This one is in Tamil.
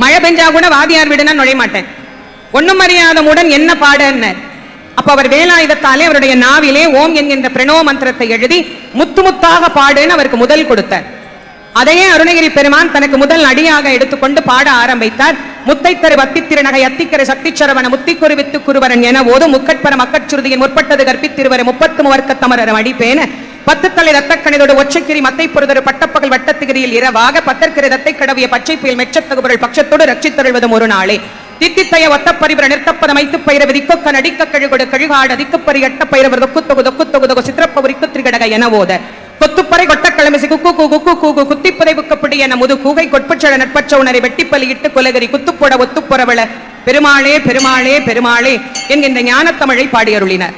மழை பெஞ்சா கூட வாதியார் வீடுனா நுழைய மாட்டேன். ஒண்ணும் அறியாதமுடன் என்ன பாடுன்னு. அப்ப அவர் வேலாயுதத்தாலே அவருடைய நாவிலே ஓம் என்கின்ற பிரணவ மந்திரத்தை எழுதி முத்து முத்தாக பாடுன்னு அவருக்கு முதல் கொடுத்தார். அதையே அருணகிரி பெருமான் தனக்கு முதல் அடியாக எடுத்துக்கொண்டு பாட ஆரம்பித்தார். முத்தை தரு வத்தி திருநகை அத்திக்கரை சக்தி சரவண முத்தி குருவித்து குருவரன் என ஓதும் முக்கட்பர மக்கட்சுருதியின் முற்பட்டது கற்பித்திருவரை 30 வர்க்க தமரரம் அடிப்பேன 10 தலை ரத்தக்கணிதோடு ஒற்றைக்கிரி மத்தை பொறுதொரு பட்டப்பகல் வட்டத்திகிரியில் இரவாக பத்தற்கிரி ரத்தை கடவிய பச்சை புயல் மெச்சத்தகுபொருள் பட்சத்தோடு ரட்சித்தருள்வதும் ஒரு நாளே தித்தித்தைய ஒத்த பரிபுர நிறுத்தப்பத மைத்து பயிர விதிக்கொக்க நடிக்க கழுகொடு கழுகாடு அதிக்குப்பறி எட்ட பயிரவர் தொக்கு தொகு சித்திரப்பவுரிக்கு திரிகடக என ஓத கொத்துப்பறை கொட்டக்கிழமிசி குக்கு குக்கு கூகு குத்திப்பதை புக்கப்படி என முது கூகை கொட்பச்சழ நட்பச்ச உணரை வெட்டிப்பலியிட்டு கொலகரி குத்துப்பொட ஒத்துப்புறவள பெருமாளே பெருமாளே பெருமாளே என்கின்ற ஞானத்தமிழை பாடியருளினர்.